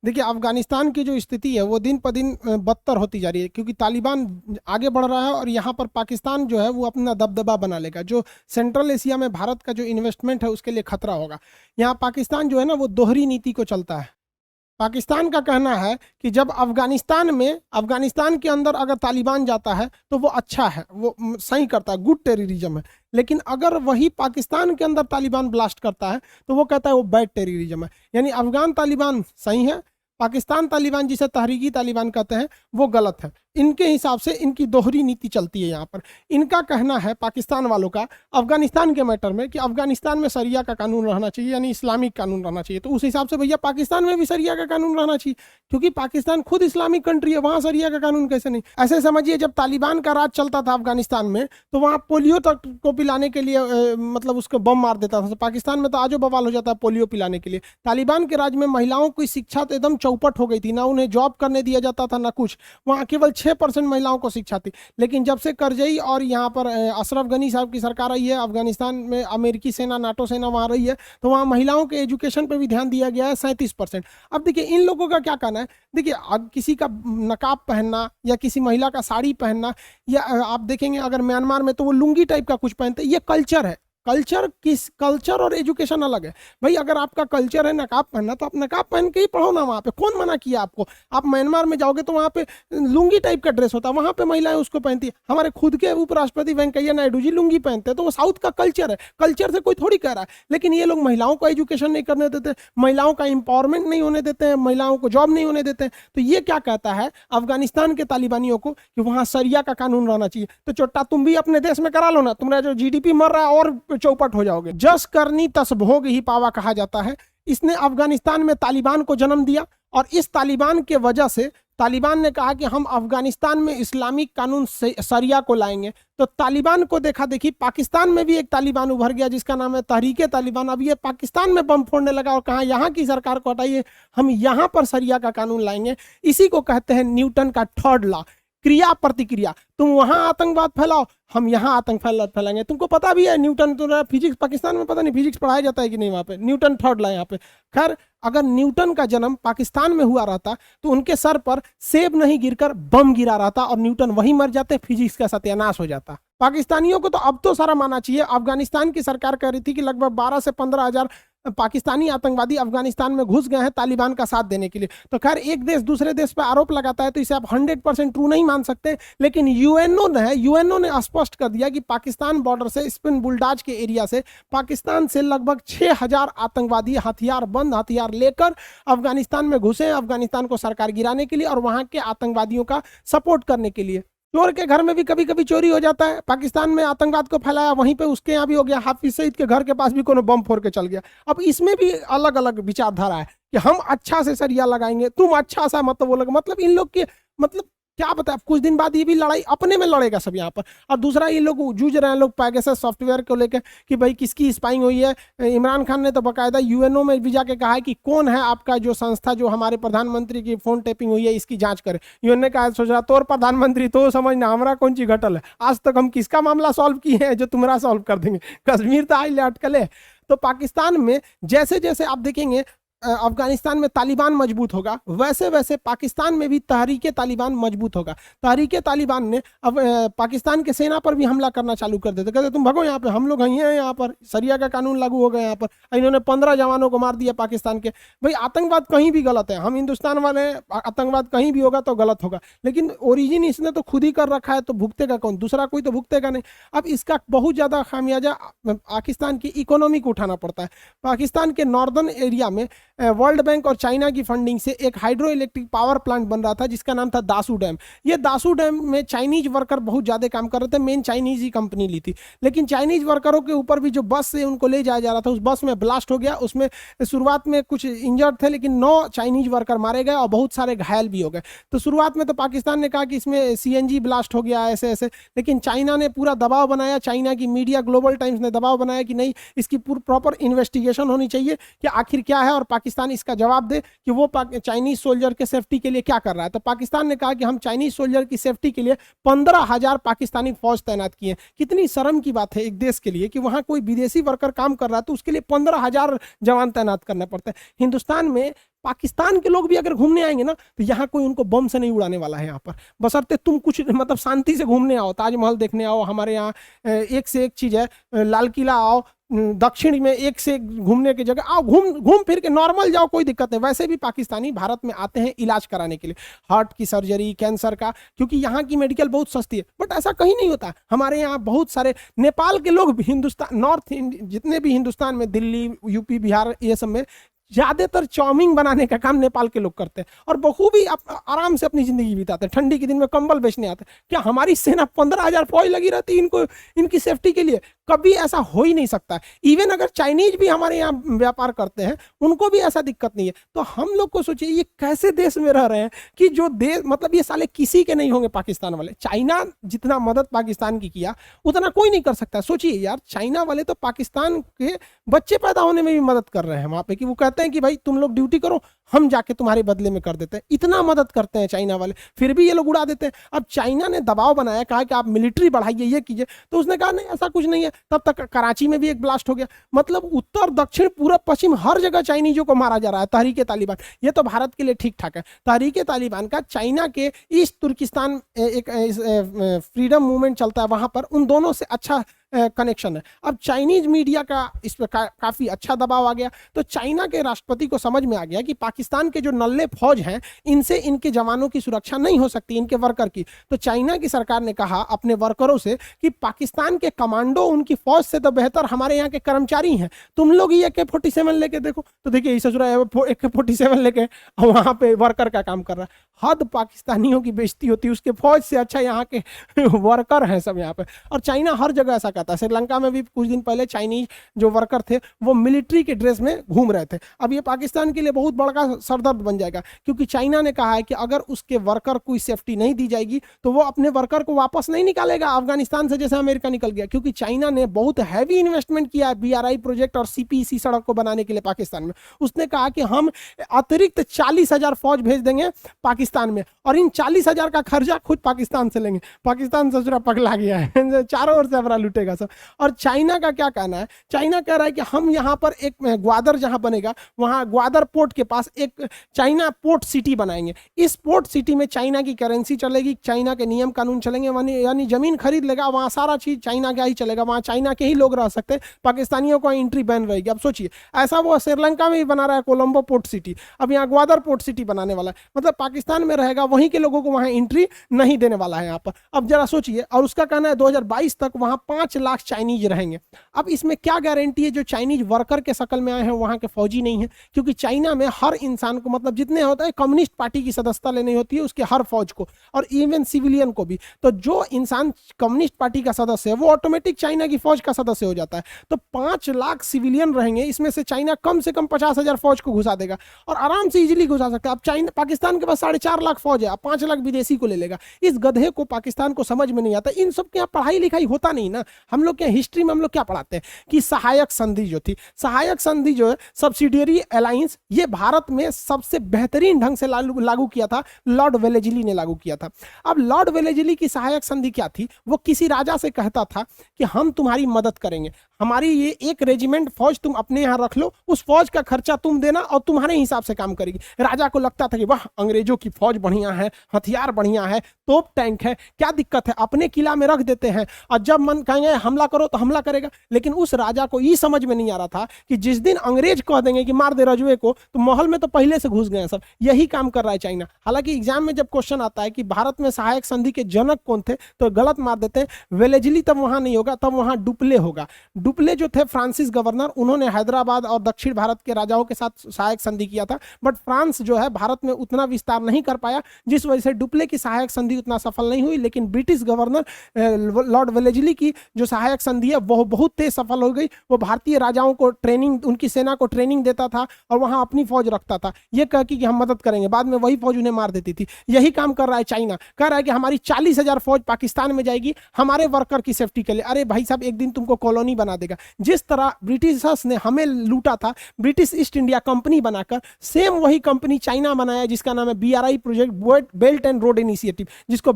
देखिए, अफगानिस्तान की जो स्थिति है वो दिन पर दिन बदतर होती जा रही है, क्योंकि तालिबान आगे बढ़ रहा है और यहाँ पर पाकिस्तान जो है वो अपना दबदबा बना लेगा, जो सेंट्रल एशिया में भारत का जो इन्वेस्टमेंट है उसके लिए खतरा होगा। यहाँ पाकिस्तान जो है ना वो दोहरी नीति को चलता है। पाकिस्तान का कहना है कि जब अफगानिस्तान के अंदर अगर तालिबान जाता है तो वो अच्छा है, वो सही करता है, गुड टेररिज्म है। लेकिन अगर वही पाकिस्तान के अंदर तालिबान ब्लास्ट करता है तो वो कहता है वो बैड टेररिज्म है। यानी अफगान तालिबान सही है, पाकिस्तान तालिबान जिसे तहरीकी तालिबान कहते हैं वो गलत है। इनके हिसाब से इनकी दोहरी नीति चलती है यहाँ पर। इनका कहना है पाकिस्तान वालों का अफगानिस्तान के मैटर में कि अफगानिस्तान में शरिया का कानून रहना चाहिए, यानी इस्लामिक कानून रहना चाहिए। तो उस हिसाब से भैया पाकिस्तान में भी शरिया का कानून रहना चाहिए, क्योंकि पाकिस्तान खुद इस्लामिक कंट्री है, वहाँ शरिया का कानून कैसे नहीं। ऐसे समझिए जब तालिबान का राज चलता था अफगानिस्तान में तो वहाँ पोलियो तक को पिलाने के लिए मतलब उसको बम मार देता था। तो पाकिस्तान में तो आजो बवाल हो जाता है पोलियो पिलाने के लिए। तालिबान के राज में महिलाओं की शिक्षा तो एकदम चौपट हो गई थी, ना उन्हें जॉब करने दिया जाता था ना कुछ। वहाँ केवल 6% महिलाओं को शिक्षा थी। लेकिन जब से करजई और यहाँ पर अशरफ गनी साहब की सरकार आई है, अफगानिस्तान में अमेरिकी सेना, नाटो सेना वहाँ रही है, तो वहाँ महिलाओं के एजुकेशन पे भी ध्यान दिया गया है 37%। अब देखिए इन लोगों का क्या कहना है। देखिए अब किसी का नकाब पहनना या किसी महिला का साड़ी पहनना, या आप देखेंगे अगर म्यांमार में तो वो लुंगी टाइप का कुछ पहनते हैं, ये कल्चर है। कल्चर और एजुकेशन अलग है भाई। अगर आपका कल्चर है नकाब पहनना तो आप नकाब पहन के ही पढ़ो ना, वहाँ पे कौन मना किया आपको। आप म्यांमार में जाओगे तो वहाँ पे लुंगी टाइप का ड्रेस होता है, वहाँ पे महिलाएं उसको पहनती है। हमारे खुद के उपराष्ट्रपति वेंकैया नायडू जी लुंगी पहनते हैं, तो वो साउथ का कल्चर है, कल्चर से कोई थोड़ी कह रहा है। लेकिन ये लोग महिलाओं को एजुकेशन नहीं करने देते, महिलाओं का इंपावरमेंट नहीं होने देते हैं, महिलाओं को जॉब नहीं होने देते हैं। तो ये क्या कहता है अफगानिस्तान के तालिबानियों को कि वहाँ शरिया का कानून रहना चाहिए। तो चोट्टा तुम भी अपने देश में करा लो ना, तुम्हारा जो जीडीपी मर रहा है और चौपट हो जाओगे। जस करनी तस भोग ही पावा कहा जाता है। इसने अफगानिस्तान में तालिबान को जन्म दिया और इस तालिबान के वजह से तालिबान ने कहा कि हम अफगानिस्तान में इस्लामिक कानून शरिया को लाएंगे। तो तालिबान को देखा देखी पाकिस्तान में भी एक तालिबान उभर गया जिसका नाम है तहरीके तालिबान। अब ये पाकिस्तान में बम फोड़ने लगा और कहा यहाँ की सरकार को हटाइए, हम यहाँ पर शरिया का कानून लाएंगे। इसी को कहते हैं न्यूटन का थर्ड लॉ, क्रिया प्रतिक्रिया। तुम वहां आतंकवाद फैलाओ, हम यहाँ आतंक फैलाएंगे। तुमको पता भी है न्यूटन, तो फिजिक्स पाकिस्तान में पता नहीं फिजिक्स पढ़ाया जाता है कि नहीं वहाँ पे, न्यूटन थर्ड लॉ यहाँ पे। खैर अगर न्यूटन का जन्म पाकिस्तान में हुआ रहता तो उनके सर पर सेब नहीं गिरकर बम गिरा रहता और न्यूटन वहीं मर जाते, फिजिक्स का सत्यानाश हो जाता। पाकिस्तानियों को तो अब तो सारा मानना चाहिए। अफगानिस्तान की सरकार कह रही थी कि लगभग 12 से 15 हजार पाकिस्तानी आतंकवादी अफगानिस्तान में घुस गए हैं तालिबान का साथ देने के लिए। तो खैर एक देश दूसरे देश पर आरोप लगाता है तो इसे आप 100% ट्रू नहीं मान सकते। लेकिन यूएनओ ने स्पष्ट कर दिया कि पाकिस्तान बॉर्डर से स्पिन बुलडाज के एरिया से पाकिस्तान से लगभग 6000 आतंकवादी हथियार लेकर अफगानिस्तान में घुसे, अफगानिस्तान को सरकार गिराने के लिए और वहां के आतंकवादियों का सपोर्ट करने के लिए। चोर के घर में भी कभी कभी चोरी हो जाता है। पाकिस्तान में आतंकवाद को फैलाया, वहीं पे उसके यहाँ भी हो गया। हाफिज सईद के घर के पास भी कोनो बम फोड़ के चल गया। अब इसमें भी अलग अलग विचारधारा है कि हम अच्छा से सरिया लगाएंगे, तुम अच्छा सा मतलब वो लगा, मतलब इन लोग के मतलब क्या बताए। कुछ दिन बाद ये भी लड़ाई अपने में लड़ेगा सब यहाँ पर। और दूसरा ये लोग जूझ रहे हैं लोग पैगासस सॉफ्टवेयर को लेकर कि भाई किसकी स्पाइंग हुई है। इमरान खान ने तो बाकायदा यूएनओ में भी जाके कहा है कि कौन है आपका जो संस्था जो हमारे प्रधानमंत्री की फोन टेपिंग हुई है इसकी जांच करे। यूएन ने कहा सोच रहा तोर प्रधानमंत्री तो समझना हमारा कौन सी घटल है, आज तक हम किसका मामला सॉल्व किए हैं जो तुम्हारा सॉल्व कर देंगे। कश्मीर तो आज ले अटकले। तो पाकिस्तान में जैसे जैसे आप देखेंगे अफगानिस्तान में तालिबान मजबूत होगा, वैसे वैसे पाकिस्तान में भी तहरीके तालिबान मजबूत होगा। तहरीके तालिबान ने अब पाकिस्तान के सेना पर भी हमला करना चालू कर देते, कहते तुम भगो यहाँ पे, हम लोग हैं यहाँ पर, शरिया का कानून लागू हो गया यहाँ पर। इन्होंने 15 जवानों को मार दिया पाकिस्तान के। भाई आतंकवाद कहीं भी गलत है, हम हिंदुस्तान वाले, आतंकवाद कहीं भी होगा तो गलत होगा, लेकिन ओरिजिन इसने तो खुद ही कर रखा है, तो भुगतेगा कौन? दूसरा कोई तो भुगतेगा नहीं। अब इसका बहुत ज्यादा खामियाजा पाकिस्तान की इकोनॉमी को उठाना पड़ता है। पाकिस्तान के नॉर्दर्न एरिया में वर्ल्ड बैंक और चाइना की फंडिंग से एक हाइड्रो इलेक्ट्रिक पावर प्लांट बन रहा था जिसका नाम था दासू डैम। ये दासू डैम में चाइनीज वर्कर बहुत ज्यादा काम कर रहे थे, मेन चाइनीज ही कंपनी ली थी। लेकिन चाइनीज वर्करों के ऊपर भी जो बस से उनको ले जाया जा रहा था, उस बस में ब्लास्ट हो गया। उसमें शुरुआत में कुछ इंजर्ड थे, लेकिन 9 चाइनीज वर्कर मारे गए और बहुत सारे घायल भी हो गए। तो शुरुआत में तो पाकिस्तान ने कहा कि इसमें सीएनजी ब्लास्ट हो गया ऐसे ऐसे, लेकिन चाइना ने पूरा दबाव बनाया। चाइना की मीडिया ग्लोबल टाइम्स ने दबाव बनाया कि नहीं, इसकी प्रॉपर इन्वेस्टिगेशन होनी चाहिए कि आखिर क्या है और पाकिस्तान इसका जवाब दे कि वो चाइनीज सोल्जर के सेफ्टी के लिए क्या कर रहा है। तो पाकिस्तान ने कहा कि हम चाइनीज सोल्जर की सेफ्टी के लिए 15,000 पाकिस्तानी फौज तैनात किए। कितनी शर्म की बात है एक देश के लिए कि वहां कोई विदेशी वर्कर काम कर रहा है तो उसके लिए 15,000 जवान तैनात करना पड़ता है। हिंदुस्तान में पाकिस्तान के लोग भी अगर घूमने आएंगे ना तो यहाँ कोई उनको बम से नहीं उड़ाने वाला है यहाँ पर, बशर्ते तुम कुछ मतलब शांति से घूमने आओ, ताजमहल देखने आओ, हमारे यहाँ एक से एक चीज है, लाल किला आओ, दक्षिण में एक से एक घूमने की जगह आओ, घूम घूम फिर के नॉर्मल जाओ, कोई दिक्कत नहीं। वैसे भी पाकिस्तानी भारत में आते हैं इलाज कराने के लिए, हार्ट की सर्जरी, कैंसर का, क्योंकि यहाँ की मेडिकल बहुत सस्ती है। बट ऐसा कहीं नहीं होता, हमारे यहाँ बहुत सारे नेपाल के लोग हिंदुस्तान, नॉर्थ जितने भी हिंदुस्तान में, दिल्ली, यूपी, बिहार, ये सब में ज्यादातर चाउमीन बनाने का काम नेपाल के लोग करते हैं और बखूबी आराम से अपनी जिंदगी बिताते हैं। ठंडी के दिन में कंबल बेचने आते हैं। क्या हमारी सेना 15,000 फौज लगी रहती है इनको, इनकी सेफ्टी के लिए? कभी ऐसा हो ही नहीं सकता। इवन अगर चाइनीज भी हमारे यहाँ व्यापार करते हैं, उनको भी ऐसा दिक्कत नहीं है। तो हम लोग को सोचिए ये कैसे देश में रह रहे हैं कि जो देश, मतलब ये साले किसी के नहीं होंगे पाकिस्तान वाले। चाइना जितना मदद पाकिस्तान की किया उतना कोई नहीं कर सकता। सोचिए यार, चाइना वाले तो पाकिस्तान के बच्चे पैदा होने में भी मदद कर रहे हैं वहां पे, कि वो कहते हैं कि भाई तुम लोग ड्यूटी करो, हम जाके तुम्हारे बदले में कर देते हैं। इतना मदद करते हैं चाइना वाले, फिर भी ये लोग उड़ा देते हैं। अब चाइना ने दबाव बनाया, कहा कि आप मिलिट्री बढ़ाइए, ये कीजिए, तो उसने कहा नहीं ऐसा कुछ नहीं है। तब तक कराची में भी एक ब्लास्ट हो गया। मतलब उत्तर, दक्षिण, पूरब, पश्चिम हर जगह चाइनीजों को मारा जा रहा है। तहरीके तालिबान, ये तो भारत के लिए ठीक ठाक है। तहरीके तालिबान का चाइना के ईस्ट तुर्किस्तान एक फ्रीडम मूवमेंट चलता है, वहां पर उन दोनों से अच्छा कनेक्शन है। अब चाइनीज मीडिया का इस पर काफी अच्छा दबाव आ गया। तो चाइना के राष्ट्रपति को समझ में आ गया कि पाकिस्तान के जो नल्ले फौज हैं, इनसे इनके जवानों की सुरक्षा नहीं हो सकती, इनके वर्कर की। तो चाइना की सरकार ने कहा अपने वर्करों से कि पाकिस्तान के कमांडो उनकी फौज से तो बेहतर हमारे यहाँ के कर्मचारी हैं, तुम लोग ही AK-47 लेके देखो। तो देखिए इस AK-47 लेके वहां पे वर्कर का काम कर रहा है। हद पाकिस्तानियों की बेइज्जती होती है, उसके फौज से अच्छा यहाँ के वर्कर हैं सब यहाँ पे। और चाइना हर जगह ऐसा करता है। श्रीलंका में भी कुछ दिन पहले चाइनीज जो वर्कर थे वो मिलिट्री के ड्रेस में घूम रहे थे। अब ये पाकिस्तान के लिए बहुत बड़ा सरदर्द बन जाएगा, क्योंकि चाइना ने कहा है कि अगर उसके वर्कर को सेफ्टी नहीं दी जाएगी तो वो अपने वर्कर को वापस नहीं निकालेगा अफगानिस्तान से, जैसे अमेरिका निकल गया। क्योंकि चाइना ने बहुत हैवी इन्वेस्टमेंट किया है BRI प्रोजेक्ट और CPEC सड़क को बनाने के लिए पाकिस्तान में। उसने कहा कि हम अतिरिक्त 40,000 फौज भेज देंगे पाकिस्तान में, और इन 40,000 का खर्चा खुद पाकिस्तान से लेंगे। पाकिस्तान ससुरा पगला गया है, चारों ओर से हमारा लुटेगा सब। और चाइना का क्या कहना है? चाइना कह रहा है कि हम यहाँ पर एक ग्वादर जहां बनेगा, वहां ग्वादर पोर्ट के पास एक चाइना पोर्ट सिटी बनाएंगे। इस पोर्ट सिटी में चाइना की करेंसी चलेगी, चाइना के नियम कानून चलेंगे, यानी जमीन खरीद लेगा, वहां सारा चीज चाइना का ही चलेगा, वहां चाइना के ही लोग रह सकते हैं, पाकिस्तानियों को एंट्री बैन रहेगी। अब सोचिए, ऐसा वो श्रीलंका में भी बना रहा है कोलंबो पोर्ट सिटी, अब यहाँ ग्वादर पोर्ट सिटी बनाने वाला है। मतलब पाकिस्तान में रहेगा, वहीं के लोगों को वहां एंट्री नहीं देने वाला है यहाँ पर। अब जरा सोचिए, और उसका कहना है 2022 तक वहां 5 लाख चाइनीज रहेंगे। अब इसमें क्या गारंटी है जो चाइनीज वर्कर के शक्ल में आए हैं वहां के फौजी नहीं है? क्योंकि चाइना में हर इंसान को, मतलब जितने होता है, कम्युनिस्ट पार्टी की सदस्यता लेनी होती है उसके हर फौज को, और इवन सिविलियन को भी। तो जो इंसान कम्युनिस्ट पार्टी का सदस्य है वो ऑटोमेटिक चाइना की फौज का सदस्य हो जाता है। तो 5 लाख सिविलियन रहेंगे, इसमें से चाइना कम से कम 50,000 फौज को घुसा देगा और आराम से इजीली घुसा सकता है। अब चाइना, पाकिस्तान के पास 4.5 लाख फौज है, 5 लाख विदेशी को ले लेगा। इस गधे को पाकिस्तान को समझ में नहीं आता। इन सब के यहाँ पढ़ाई लिखाई होता नहीं ना। हम लोग के हिस्ट्री में हम लोग क्या पढ़ाते हैं कि सहायक संधि जो थी, सहायक संधि जो है, सब्सिडियरी अलायंस, ये भारत में सबसे बेहतरीन ढंग से लागू किया था, लॉर्ड वेलेजली ने लागू किया था। अब लॉर्ड वेलेजली की सहायक संधि क्या थी? वो किसी राजा से कहता था कि हम तुम्हारी मदद करेंगे, हमारी ये एक रेजिमेंट फौज तुम अपने यहाँ रख लो, उस फौज का खर्चा तुम देना और तुम्हारे हिसाब से काम करेगी। राजा को लगता था कि वाह, अंग्रेजों की फौज बढ़िया है, हथियार बढ़िया है, तोप टैंक है, क्या दिक्कत है, अपने किला में रख देते हैं और जब मन कहेंगे हमला करो तो हमला करेगा। लेकिन उस राजा को ये समझ में नहीं आ रहा था कि जिस दिन अंग्रेज कह देंगे कि मार दे रजुए को, तो महल में तो पहले से घुस गए सब। यही काम कर रहा है चाइना। हालांकि एग्जाम में जब क्वेश्चन आता है कि भारत में सहायक संधि के जनक कौन थे, तो गलत मार देते हैं। वेलेजली तब वहां नहीं होगा, तब वहां डुप्ले होगा। डुप्ले जो थे फ्रांसिस गवर्नर, उन्होंने हैदराबाद और दक्षिण भारत के राजाओं के साथ सहायक संधि किया था। बट फ्रांस जो है भारत में उतना विस्तार नहीं कर पाया, जिस वजह से डुप्ले की सहायक संधि उतना सफल नहीं हुई। लेकिन ब्रिटिश गवर्नर लॉर्ड वेलेजली की जो सहायक संधि है वो बहुत तेज सफल हो गई। वो भारतीय राजाओं को ट्रेनिंग, उनकी सेना को ट्रेनिंग देता था और वहां अपनी फौज रखता था, ये कह कि हम मदद करेंगे। बाद में वही फौज उन्हें मार देती थी। यही काम कर रहा है चाइना, कह रहा है कि हमारी 40,000 फौज पाकिस्तान में जाएगी हमारे वर्कर की सेफ्टी के लिए। अरे भाई साहब, एक दिन तुमको कॉलोनी बना देगा। जिस तरह ब्रिटिशर्स ने हमें लूटा था ब्रिटिश ईस्ट इंडिया कंपनी बनाकर, सेम वही कंपनी चाइना बनाया जिसका नाम है BRI project, belt and road initiative, जिसको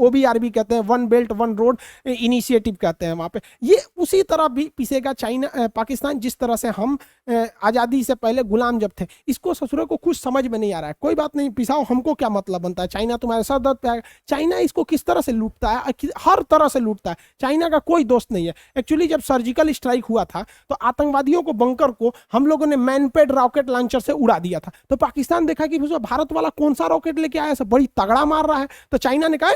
OBRB कहते हैं, one belt one road initiative कहते हैं। वहां पे ये उसी तरह भी पिसेगा चाइना, पाकिस्तान, जिस तरह से हम आजादी से पहले गुलाम जब थे। इसको ससुरे को कुछ समझ में नहीं आ रहा है। कोई बात नहीं, पिसाओ, हमको क्या मतलब बनता है, चाइना तुम्हारे सर दर्द पे आएगा। चाइना इसको किस तरह से लूटता है, हर तरह से लूटता है। चाइना का कोई दोस्त नहीं है। एक्चुअली जब सर्जिकल स्ट्राइक हुआ था तो आतंकवादियों को, बंकर को हम लोगों ने मैनपेड रॉकेट लॉन्चर से उड़ा दिया था। तो पाकिस्तान देखा कि भारत वाला कौन सा रॉकेट लेके आया है, बड़ी तगड़ा मार रहा है। तो चाइना ने कहा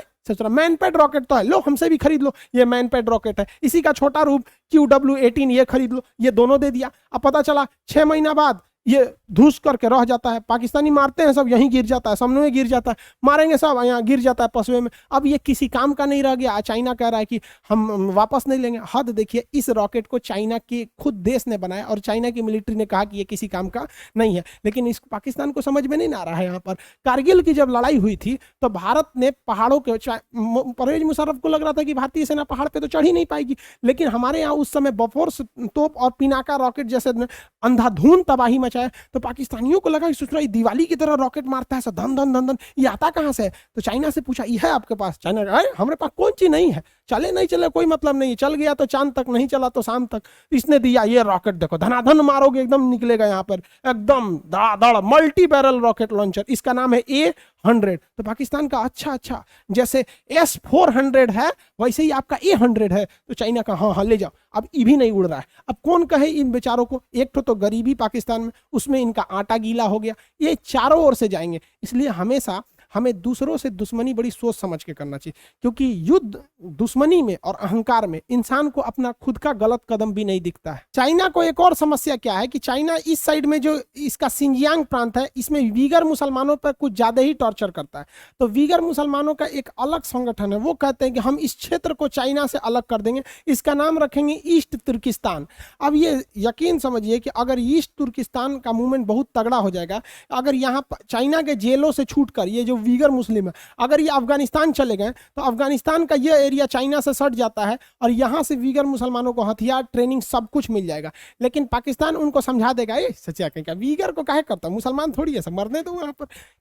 मैनपेड रॉकेट तो है, लो हमसे भी खरीद लो, ये मैनपेड रॉकेट है। इसी का छोटा रूप QW-18 ये खरीद लो, ये दोनों दे दिया। अब पता चला 6 महीना बाद ये धूस करके रह जाता है। पाकिस्तानी मारते हैं, सब यहीं गिर जाता है, सामने में गिर जाता है, मारेंगे सब यहाँ गिर जाता है पसवे में। अब ये किसी काम का नहीं रह गया। चाइना कह रहा है कि हम वापस नहीं लेंगे। हद देखिए, इस रॉकेट को चाइना के खुद देश ने बनाया और चाइना की मिलिट्री ने कहा कि ये किसी काम का नहीं है। लेकिन इस पाकिस्तान को समझ में नहीं आ रहा है। यहाँ पर कारगिल की जब लड़ाई हुई थी तो भारत ने पहाड़ों के, परवेज मुशर्रफ को लग रहा था कि भारतीय सेना पहाड़ पर तो चढ़ ही नहीं पाएगी, लेकिन हमारे यहाँ उस समय बफोर्स तोप और पिनाका रॉकेट जैसे अंधाधुंध तबाही मचाया। तो पाकिस्तानियों को लगा कि दिवाली की तरह रॉकेट मारता है, धन धन धन धन, ये आता कहां से है। तो चाइना से पूछा, ये है आपके पास? चाइना कहा, हमारे पास कौन चीज नहीं है, चले नहीं चले कोई मतलब नहीं, चल गया तो चांद तक, नहीं चला तो शाम तक। इसने दिया ये रॉकेट, देखो धनाधन मारोगे एकदम निकलेगा यहाँ पर, एकदम दाड़ मल्टी बैरल रॉकेट लॉन्चर। इसका नाम है A-100। तो पाकिस्तान का अच्छा, जैसे S-400 है वैसे ही आपका A-100 है। तो चाइना का हाँ ले जाओ। अब ये भी नहीं उड़ रहा है। अब कौन कहे इन बेचारों को, एक तो गरीबी पाकिस्तान में, उसमें इनका आटा गीला हो गया, ये चारों ओर से जाएंगे। इसलिए हमेशा हमें दूसरों से दुश्मनी बड़ी सोच समझ के करना चाहिए, क्योंकि युद्ध, दुश्मनी में और अहंकार में इंसान को अपना खुद का गलत कदम भी नहीं दिखता है। चाइना को एक और समस्या क्या है कि चाइना इस साइड में जो इसका सिंजियांग प्रांत है, इसमें वीगर मुसलमानों पर कुछ ज्यादा ही टॉर्चर करता है। तो वीगर मुसलमानों का एक अलग संगठन है, वो कहते हैं कि हम इस क्षेत्र को चाइना से अलग कर देंगे, इसका नाम रखेंगे ईस्ट तुर्किस्तान। अब ये यकीन समझिए कि अगर ईस्ट तुर्किस्तान का मूवमेंट बहुत तगड़ा हो जाएगा, अगर यहाँ चाइना के जेलों से छूटकर ये जो वीगर मुस्लिम है, अगर ये अफगानिस्तान चले गए तो अफगानिस्तान का ये एरिया चाइना से सट जाता है और यहाँ से वीगर मुसलमानों को हथियार, ट्रेनिंग, सब कुछ मिल जाएगा। लेकिन पाकिस्तान उनको समझा देगा, ये सच्चा कहेगा वीगर को काहे करता, मुसलमान थोड़ी है, सब मरने दो।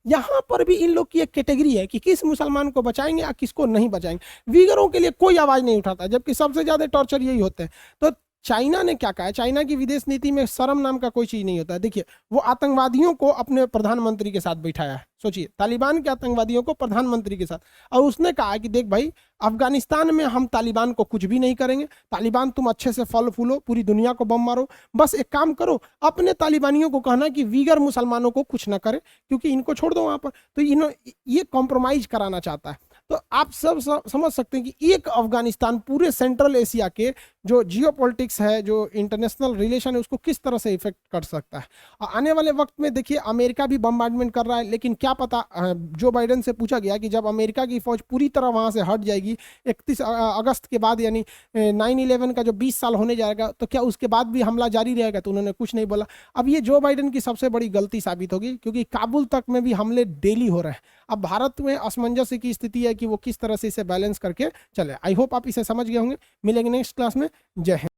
यहाँ पर भी इन लोग की एक कैटेगरी है कि किस मुसलमान को बचाएंगे या किसको नहीं बचाएंगे। वीगरों के लिए कोई आवाज नहीं उठाता, जबकि सबसे ज्यादा टॉर्चर यही होते हैं। तो चाइना ने क्या कहा है, चाइना की विदेश नीति में शर्म नाम का कोई चीज नहीं होता है। देखिए, वो आतंकवादियों को अपने प्रधानमंत्री के साथ बैठाया है। सोचिए, तालिबान के आतंकवादियों को प्रधानमंत्री के साथ, और उसने कहा कि देख भाई, अफगानिस्तान में हम तालिबान को कुछ भी नहीं करेंगे, तालिबान तुम अच्छे से फल फूलो, पूरी दुनिया को बम मारो, बस एक काम करो, अपने तालिबानियों को कहना कि वीगर मुसलमानों को कुछ ना करे, क्योंकि इनको छोड़ दो वहां पर। तो ये कॉम्प्रोमाइज कराना चाहता है। तो आप सब समझ सकते हैं कि एक अफगानिस्तान पूरे सेंट्रल एशिया के जो जियोपॉलिटिक्स है, जो इंटरनेशनल रिलेशन है, उसको किस तरह से इफेक्ट कर सकता है। और आने वाले वक्त में देखिए, अमेरिका भी बम्बार्डमेंट कर रहा है, लेकिन क्या पता, जो बाइडेन से पूछा गया कि जब अमेरिका की फौज पूरी तरह वहां से हट जाएगी 31 अगस्त के बाद, यानी 9/11 का जो 20 साल होने जाएगा, तो क्या उसके बाद भी हमला जारी रहेगा? तो उन्होंने कुछ नहीं बोला। अब ये जो बाइडेन की सबसे बड़ी गलती साबित होगी, क्योंकि काबुल तक में भी हमले डेली हो रहे हैं। अब भारत में असमंजस की स्थिति है कि वो किस तरह से इसे बैलेंस करके चले। आई होप आप इसे समझ गए होंगे। मिलेंगे नेक्स्ट क्लास में। जय हिंद।